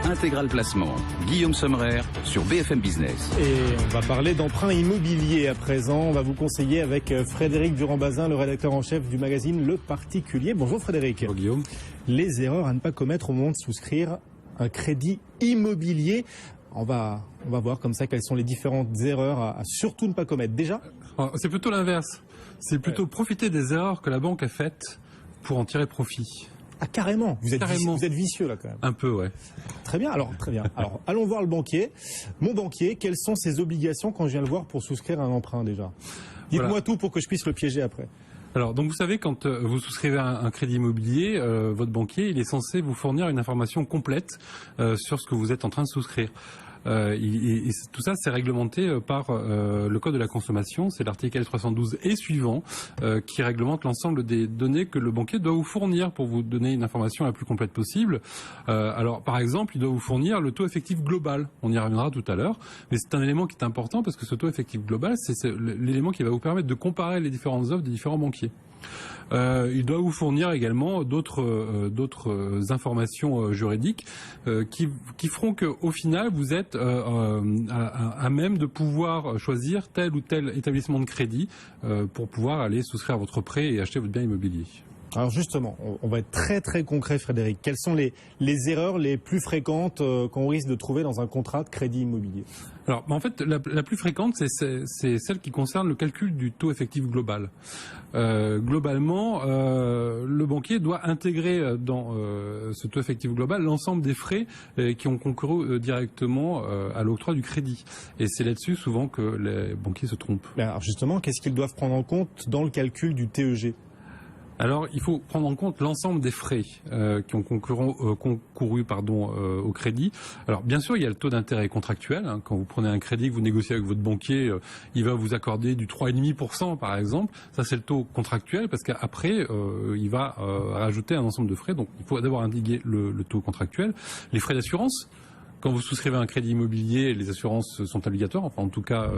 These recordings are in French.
Intégral Placement, Guillaume Sommerer sur BFM Business. Et on va parler d'emprunt immobilier à présent. On va vous conseiller avec Frédéric Durand-Bazin, le rédacteur en chef du magazine Le Particulier. Bonjour Frédéric. Bonjour Guillaume. Les erreurs à ne pas commettre au moment de souscrire un crédit immobilier. On va voir comme ça quelles sont les différentes erreurs à surtout ne pas commettre. Déjà, c'est plutôt l'inverse. C'est plutôt profiter des erreurs que la banque a faites pour en tirer profit. Ah carrément, vous êtes vicieux là quand même. Un peu, ouais. Très bien, alors allons voir le banquier. Mon banquier, quelles sont ses obligations quand je viens le voir pour souscrire un emprunt déjà? Dites-moi tout pour que je puisse le piéger après. Alors, donc vous savez, quand vous souscrivez un crédit immobilier, votre banquier, il est censé vous fournir une information complète sur ce que vous êtes en train de souscrire. Et tout ça, c'est réglementé par le Code de la consommation, c'est l'article L312 et suivant, qui réglemente l'ensemble des données que le banquier doit vous fournir pour vous donner une information la plus complète possible. Alors, par exemple, il doit vous fournir le taux effectif global. On y reviendra tout à l'heure, mais c'est un élément qui est important parce que ce taux effectif global, c'est l'élément qui va vous permettre de comparer les différentes offres des différents banquiers. Il doit vous fournir également d'autres informations juridiques qui feront qu'au final vous êtes à même de pouvoir choisir tel ou tel établissement de crédit pour pouvoir aller souscrire votre prêt et acheter votre bien immobilier. Alors justement, on va être très très concret Frédéric. Quelles sont les erreurs les plus fréquentes qu'on risque de trouver dans un contrat de crédit immobilier? Alors en fait, la plus fréquente, c'est celle qui concerne le calcul du taux effectif global. Globalement, le banquier doit intégrer dans ce taux effectif global l'ensemble des frais qui ont concouru directement à l'octroi du crédit. Et c'est là-dessus souvent que les banquiers se trompent. Alors justement, qu'est-ce qu'ils doivent prendre en compte dans le calcul du TEG ? Alors, il faut prendre en compte l'ensemble des frais qui ont concouru au crédit. Alors, bien sûr, il y a le taux d'intérêt contractuel. Hein. Quand vous prenez un crédit, que vous négociez avec votre banquier, il va vous accorder du 3,5% par exemple. Ça, c'est le taux contractuel parce qu'après, il va rajouter un ensemble de frais. Donc, il faut d'abord indiquer le taux contractuel. Les frais d'assurance. Quand vous souscrivez un crédit immobilier, les assurances sont obligatoires. Enfin, en tout cas,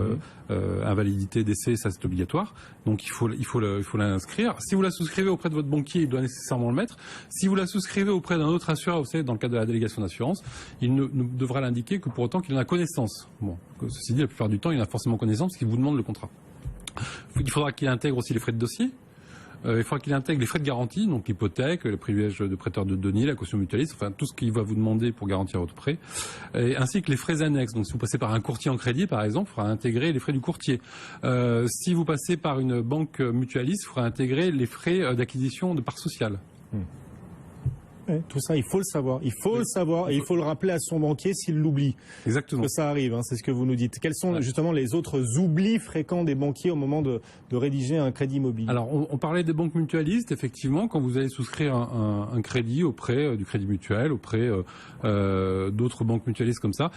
invalidité, décès, ça c'est obligatoire. Donc il faut l'inscrire. Si vous la souscrivez auprès de votre banquier, il doit nécessairement le mettre. Si vous la souscrivez auprès d'un autre assureur, vous savez, dans le cadre de la délégation d'assurance, il ne devra l'indiquer que pour autant qu'il en a connaissance. Bon, ceci dit, la plupart du temps, il en a forcément connaissance parce qu'il vous demande le contrat. Il faudra qu'il intègre aussi les frais de dossier. Il faudra qu'il intègre les frais de garantie, donc l'hypothèque, le privilège de prêteur de deniers, la caution mutualiste, enfin tout ce qu'il va vous demander pour garantir votre prêt, ainsi que les frais annexes. Donc si vous passez par un courtier en crédit, par exemple, il faudra intégrer les frais du courtier. Si vous passez par une banque mutualiste, il faudra intégrer les frais d'acquisition de parts sociales. Tout ça, il faut le savoir. Il faut le savoir et il faut le rappeler à son banquier s'il l'oublie. Exactement. Parce que ça arrive, hein, c'est ce que vous nous dites. Quels sont justement les autres oublis fréquents des banquiers au moment de rédiger un crédit immobilier? Alors, on parlait des banques mutualistes. Effectivement, quand vous allez souscrire un crédit auprès du Crédit Mutuel, auprès d'autres banques mutualistes comme ça,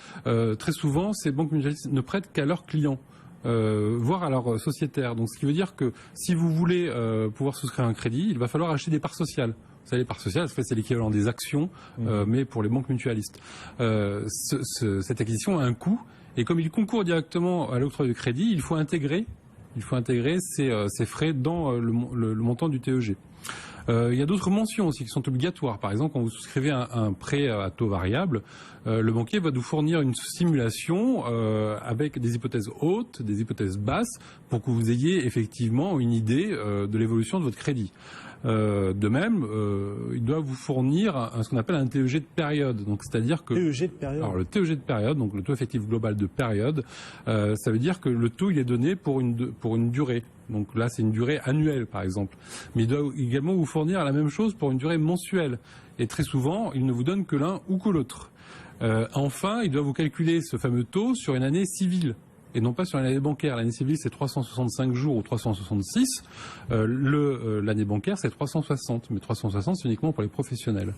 très souvent, ces banques mutualistes ne prêtent qu'à leurs clients. Voire à leurs sociétaires. Donc, ce qui veut dire que si vous voulez pouvoir souscrire un crédit, il va falloir acheter des parts sociales. Vous savez, les parts sociales, c'est l'équivalent des actions, mais pour les banques mutualistes. Cette acquisition a un coût, et comme il concourt directement à l'octroi du crédit, il faut intégrer ces frais dans le montant du TEG. Il y a d'autres mentions aussi qui sont obligatoires. Par exemple, quand vous souscrivez un prêt à taux variable, le banquier va vous fournir une simulation avec des hypothèses hautes, des hypothèses basses, pour que vous ayez effectivement une idée de l'évolution de votre crédit. De même, il doit vous fournir ce qu'on appelle un TEG de période. Donc, c'est-à-dire que TEG de période. Alors, le TEG de période, donc le taux effectif global de période, ça veut dire que le taux il est donné pour une durée. Donc là, c'est une durée annuelle, par exemple. Mais il doit également vous fournir la même chose pour une durée mensuelle. Et très souvent, il ne vous donne que l'un ou que l'autre. Enfin, il doit vous calculer ce fameux taux sur une année civile. Et non pas sur l'année bancaire. L'année civile, c'est 365 jours ou 366. L'année bancaire, c'est 360. Mais 360, c'est uniquement pour les professionnels.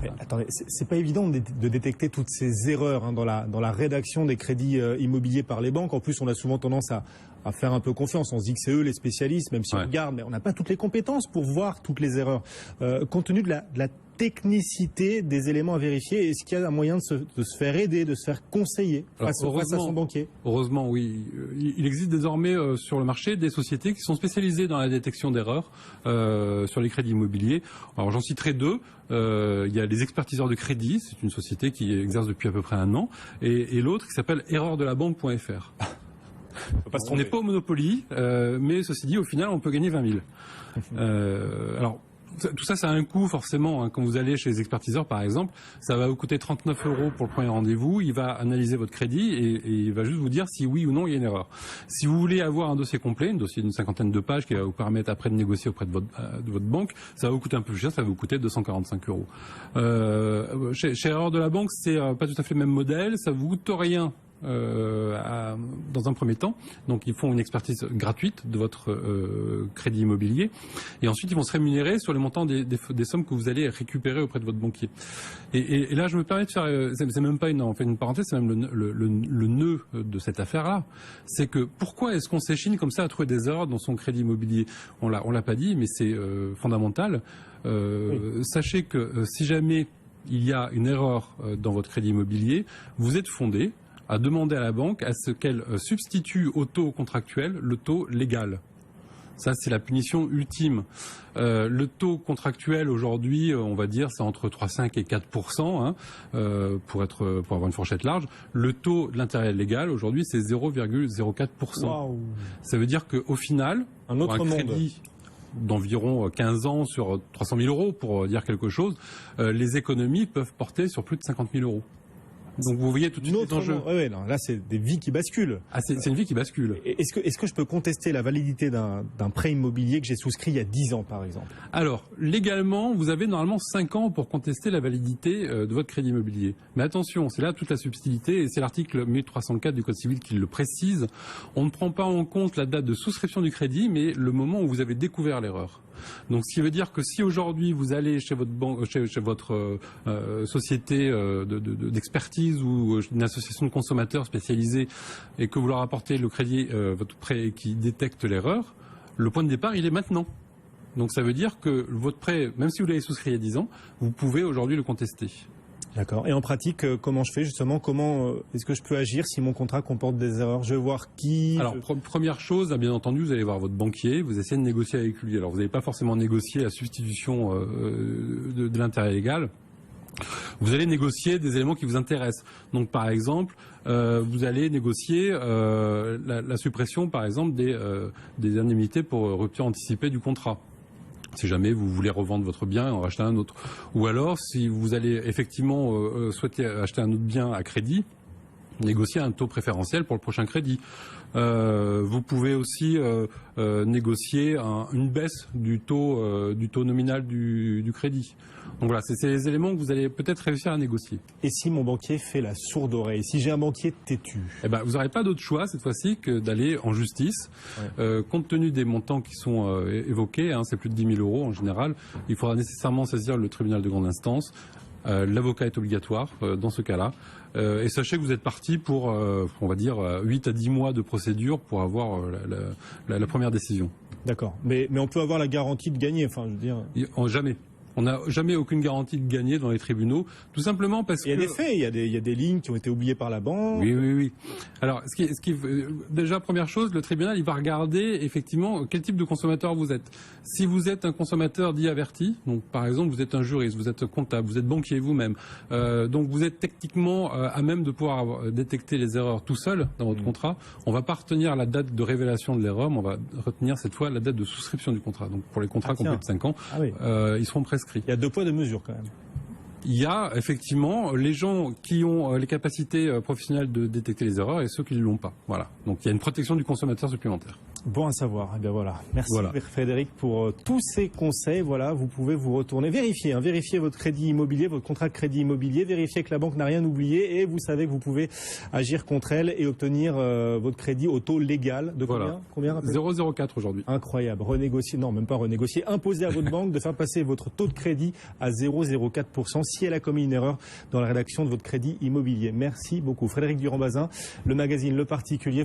Mais, attendez, c'est pas évident de détecter toutes ces erreurs dans la rédaction des crédits immobiliers par les banques. En plus, on a souvent tendance à faire un peu confiance. On se dit que c'est eux les spécialistes, même si on regarde, mais on n'a pas toutes les compétences pour voir toutes les erreurs. Compte tenu de la technicité des éléments à vérifier, est-ce qu'il y a un moyen de se faire aider, de se faire conseiller face à son banquier? Heureusement, oui. Il existe désormais sur le marché des sociétés qui sont spécialisées dans la détection d'erreurs sur les crédits immobiliers. Alors j'en citerai deux. Il y a les expertiseurs de crédit, c'est une société qui exerce depuis à peu près 1 an, et l'autre qui s'appelle erreurdelabanque.fr. On n'est pas au Monopoly, mais ceci dit, au final, on peut gagner 20 000. Alors, tout ça, ça a un coût forcément. Quand vous allez chez les expertiseurs, par exemple, ça va vous coûter 39 € pour le premier rendez-vous. Il va analyser votre crédit et il va juste vous dire si oui ou non il y a une erreur. Si vous voulez avoir un dossier complet, un dossier d'une 50aine de pages qui va vous permettre après de négocier auprès de votre banque, ça va vous coûter un peu plus cher, ça va vous coûter 245 €. Chez Erreur de la Banque, c'est pas tout à fait le même modèle. Ça vous coûte rien. Dans un premier temps, donc ils font une expertise gratuite de votre crédit immobilier, et ensuite ils vont se rémunérer sur les montants des sommes que vous allez récupérer auprès de votre banquier. Et là, je me permets de faire, c'est même pas une parenthèse, c'est même le nœud de cette affaire-là. C'est que pourquoi est-ce qu'on s'échine comme ça à trouver des erreurs dans son crédit immobilier? On l'a pas dit, mais c'est fondamental. Sachez que si jamais il y a une erreur dans votre crédit immobilier, vous êtes fondé à demander à la banque à ce qu'elle substitue au taux contractuel le taux légal. Ça, c'est la punition ultime. Le taux contractuel aujourd'hui, on va dire, c'est entre 3,5 et 4%, pour avoir une fourchette large. Le taux de l'intérêt légal aujourd'hui, c'est 0,04%. Wow. Ça veut dire qu'au final, un crédit d'environ 15 ans sur 300 000 €, pour dire quelque chose, les économies peuvent porter sur plus de 50 000 €. Donc vous voyez tout de suite les enjeux. Ouais, non, là c'est des vies qui basculent. Ah, c'est une vie qui bascule. Est-ce que je peux contester la validité d'un prêt immobilier que j'ai souscrit il y a 10 ans par exemple? Alors, légalement, vous avez normalement 5 ans pour contester la validité de votre crédit immobilier. Mais attention, c'est là toute la subtilité, et c'est l'article 1304 du Code civil qui le précise. On ne prend pas en compte la date de souscription du crédit, mais le moment où vous avez découvert l'erreur. Donc, ce qui veut dire que si aujourd'hui vous allez chez votre banque, chez votre société d'expertise ou une association de consommateurs spécialisée, et que vous leur apportez le crédit, votre prêt qui détecte l'erreur, le point de départ, il est maintenant. Donc, ça veut dire que votre prêt, même si vous l'avez souscrit il y a 10 ans, vous pouvez aujourd'hui le contester. D'accord. Et en pratique, comment je fais justement? Comment est-ce que je peux agir si mon contrat comporte des erreurs? Je vais voir qui. Alors, première chose, bien entendu, vous allez voir votre banquier, vous essayez de négocier avec lui. Alors, vous n'allez pas forcément négocier la substitution de l'intérêt légal. Vous allez négocier des éléments qui vous intéressent. Donc, par exemple, vous allez négocier la suppression, par exemple, des indemnités pour rupture anticipée du contrat. Si jamais vous voulez revendre votre bien et en racheter un autre. Ou alors, si vous allez effectivement souhaiter acheter un autre bien à crédit, négocier un taux préférentiel pour le prochain crédit. Vous pouvez aussi négocier une baisse du taux nominal du crédit. Donc voilà, c'est les éléments que vous allez peut-être réussir à négocier. Et si mon banquier fait la sourde oreille, si j'ai un banquier têtu? Eh ben, vous n'aurez pas d'autre choix cette fois-ci que d'aller en justice. Ouais. Compte tenu des montants qui sont évoqués, c'est plus de 10 000 € en général, il faudra nécessairement saisir le tribunal de grande instance. L'avocat est obligatoire dans ce cas-là. Et sachez que vous êtes parti pour, on va dire, 8 à 10 mois de procédure pour avoir la première décision. D'accord. Mais on peut avoir la garantie de gagner, enfin, je veux dire. Jamais. On n'a jamais aucune garantie de gagner dans les tribunaux, tout simplement parce que... Il y a des faits, il y a des lignes qui ont été oubliées par la banque. Oui. Alors, déjà, première chose, le tribunal, il va regarder effectivement quel type de consommateur vous êtes. Si vous êtes un consommateur dit averti, donc par exemple, vous êtes un juriste, vous êtes comptable, vous êtes banquier vous-même, donc vous êtes techniquement à même de pouvoir détecter les erreurs tout seul dans votre contrat, on ne va pas retenir la date de révélation de l'erreur, mais on va retenir cette fois la date de souscription du contrat. Donc pour les contrats complets de 5 ans, ils seront prescrits. Il y a 2 poids 2 mesures quand même. Il y a effectivement les gens qui ont les capacités professionnelles de détecter les erreurs et ceux qui ne l'ont pas. Voilà. Donc il y a une protection du consommateur supplémentaire. Bon à savoir. Eh bien voilà. Merci Frédéric pour tous ces conseils. Voilà, vous pouvez vous retourner, vérifier votre crédit immobilier, votre contrat de crédit immobilier, vérifier que la banque n'a rien oublié et vous savez que vous pouvez agir contre elle et obtenir votre crédit au taux légal de combien 0,04 aujourd'hui. Incroyable. Renégocier, non même pas renégocier, imposer à votre banque de faire passer votre taux de crédit à 0,04% si elle a commis une erreur dans la rédaction de votre crédit immobilier. Merci beaucoup. Frédéric Durand-Bazin, le magazine Le Particulier.